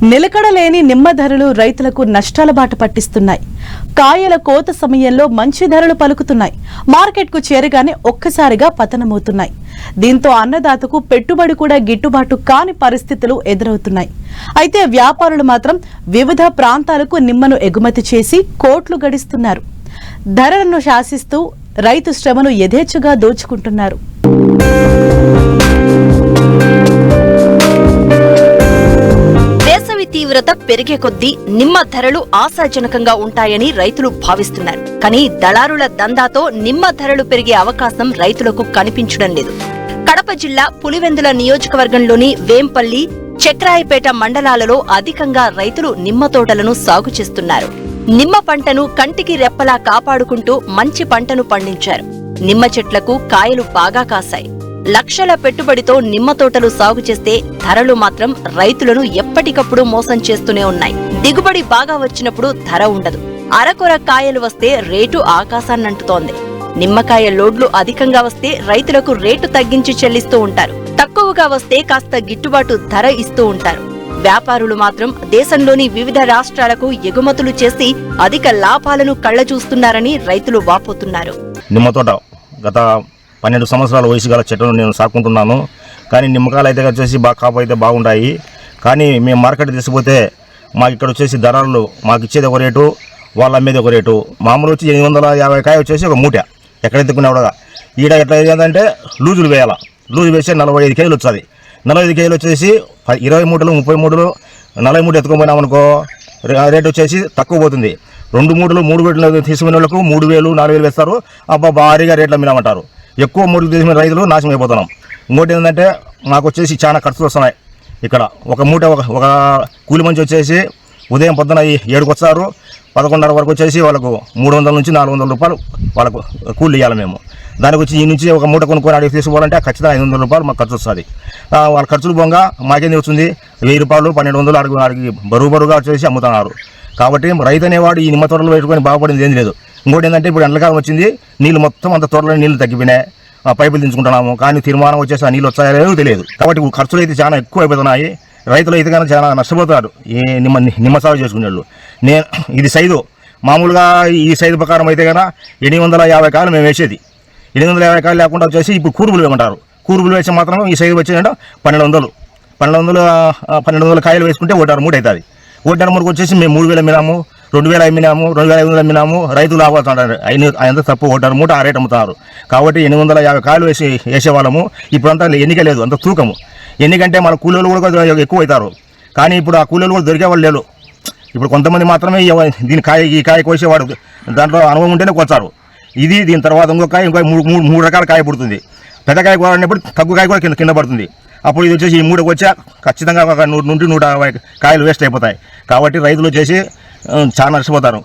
నిలకడలేని నిమ్మ ధరలు రైతులకు నష్టాల బాట పట్టిస్తున్నాయి. కాయల కోత సమయంలో మంచి ధరలు పలుకుతున్నాయి. మార్కెట్కు చేరగానే ఒక్కసారిగా పతనమవుతున్నాయి. దీంతో అన్నదాతకు పెట్టుబడి కూడా గిట్టుబాటు కాని పరిస్థితులు ఎదురవుతున్నాయి. అయితే వ్యాపారులు మాత్రం వివిధ ప్రాంతాలకు నిమ్మను ఎగుమతి చేసి కోట్లు గడిస్తున్నారు. ధరలను శాసిస్తూ రైతు శ్రమను యథేచ్ఛగా దోచుకుంటున్నారు. తీవ్రత పెరిగే కొద్దీ నిమ్మ ధరలు ఆశాజనకంగా ఉంటాయని రైతులు భావిస్తున్నారు. కానీ దళారుల దందాతో నిమ్మ ధరలు పెరిగే అవకాశం రైతులకు కనిపించడం లేదు. కడప జిల్లా పులివెందుల నియోజకవర్గంలోని వేంపల్లి, చక్రాయపేట మండలాలలో అధికంగా రైతులు నిమ్మ తోటలను సాగు చేస్తున్నారు. నిమ్మ పంటను కంటికి రెప్పలా కాపాడుకుంటూ మంచి పంటను పండించారు. నిమ్మ చెట్లకు కాయలు బాగా కాశాయి. లక్షల పెట్టుబడితో నిమ్మ తోటలు సాగు చేస్తే ధరలు మాత్రం రైతులను ఎప్పటికప్పుడు మోసం చేస్తూనే ఉన్నాయి. దిగుబడి బాగా వచ్చినప్పుడు ధర ఉండదు. అరకొర కాయలు వస్తే రేటు ఆకాశాన్నంటుతోంది. నిమ్మకాయ లోడ్లు అధికంగా వస్తే రైతులకు రేటు తగ్గించి చెల్లిస్తూ ఉంటారు. తక్కువగా వస్తే కాస్త గిట్టుబాటు ధర ఇస్తూ ఉంటారు. వ్యాపారులు మాత్రం దేశంలోని వివిధ రాష్ట్రాలకు ఎగుమతులు చేసి అధిక లాభాలను కళ్లచూస్తున్నారని రైతులు వాపోతున్నారు. నిమ్మ తోట గత 12 సంవత్సరాల వయసు గల చెట్లను నేను సాకుంటున్నాను. కానీ నిమ్మకాయలు అయితే వచ్చేసి బాగా కాపు అయితే బాగుంటాయి. కానీ మేము మార్కెట్ తీసుకుపోతే మాకు ఇక్కడ వచ్చేసి ధరలు మాకు ఇచ్చేది ఒక రేటు, వాళ్ళు అమ్మేది ఒక రేటు. మామూలు వచ్చి 850 కాయ వచ్చేసి ఒక మూట ఎక్కడైతే కొన్నావుగా. ఈడ ఎట్లా ఏంటంటే లూజులు వేయాలి. లూజు వేస్తే 45 కేజీలు వస్తుంది. 45 కేజీలు వచ్చేసి 20 మూటలు 30 మూటలు 40 మూటలు ఎత్తుకోపోయినామనుకో రేటు వచ్చేసి తక్కువ పోతుంది. 2 మూటలు 3 మూటలు తీసుకునే వాళ్ళకు 3000 4000 వేస్తారు. అబ్బా భారీగా రేట్లు అమ్మినామంటారు. ఎక్కువ మూటలు తీసుకునే రైతులు నాశనం అయిపోతున్నాం. ఇంకోటి ఏంటంటే మాకు వచ్చేసి చాలా ఖర్చులు వస్తున్నాయి. ఇక్కడ ఒక మూట ఒక కూలి మంచి వచ్చేసి ఉదయం పొద్దున 7కి వస్తారు, 11:30 వరకు వచ్చేసి వాళ్ళకు 300 నుంచి 400 రూపాయలు వాళ్ళకు కూలి ఇవ్వాలి మేము. దానికి వచ్చి ఈ నుంచి ఒక మూట కొనుక్కొని అడిగి తీసుకోవాలంటే ఖచ్చితంగా 500 రూపాయలు మాకు ఖర్చు వస్తుంది. వాళ్ళ ఖర్చులు పోగా మాకేంది వస్తుంది 1000 రూపాయలు 1200 అడిగి బరువుగా వచ్చేసి అమ్ముతున్నారు. కాబట్టి రైతు అనేవాడు ఈ నిమ్మ తోటలు పెట్టుకొని బాగుపడింది ఏం లేదు. ఇంకోటి ఏంటంటే ఇప్పుడు ఎండకాలం వచ్చింది, నీళ్ళు మొత్తం అంత తోటలో నీళ్లు తగ్గిపోయినాయి. పైపులు దించుకుంటున్నాము. కానీ తీర్మానం వచ్చేసి ఆ నీళ్ళు వచ్చాయో తెలియదు. కాబట్టి ఖర్చులు అయితే చాలా ఎక్కువ అయిపోతున్నాయి. రైతులు అయితే కానీ చాలా నష్టపోతారు ఈ నిమ్మ సాగు చేసుకునేళ్ళు. ఇది సైజు మామూలుగా ఈ సైజు ప్రకారం అయితే కనుక 850 కాయలు మేము వేసేది. 850 కాయలు లేకుండా వచ్చేసి ఇప్పుడు కూరుబులు వేయమంటారు. కూరుబులు వేసి మాత్రం ఈ సైజు వచ్చేదంటే 1200 కాయలు వేసుకుంటే 1.5 మూట అవుతుంది. 1.5 మూటకు వచ్చేసి మేము 3000 అమ్మినాము, 2000 అమ్మినాము, 2500 అమ్మినాము. రైతులు లాభాలు ఆయన తప్పు 1.5 మూట ఆ రేటు అమ్ముతున్నారు. కాబట్టి 850 కాయలు వేసేవాళ్ళము. ఇప్పుడంతా ఎన్నిక లేదు, అంత తూకము. ఎందుకంటే మన కూలీలు కూడా ఎక్కువ అవుతారు. కానీ ఇప్పుడు ఆ కూలీలు కూడా దొరికేవాళ్ళు లేరు. ఇప్పుడు కొంతమంది మాత్రమే ఈ కాయ కోసేవాడు దాంట్లో అనుభవం ఉంటేనే కోస్తారు. దీని తర్వాత ఇంకో 3 రకాల కాయ పుడుతుంది. పెద్ద కాయ కోరాడినప్పుడు తక్కువ కాయ కూడా కింద పడుతుంది. అప్పుడు ఇది వచ్చేసి ఈ మూడకు వచ్చా ఖచ్చితంగా ఒక 100 నుండి 150 కాయలు వేస్ట్ అయిపోతాయి. కాబట్టి రైతులు వచ్చేసి చాలా నష్టపోతారు.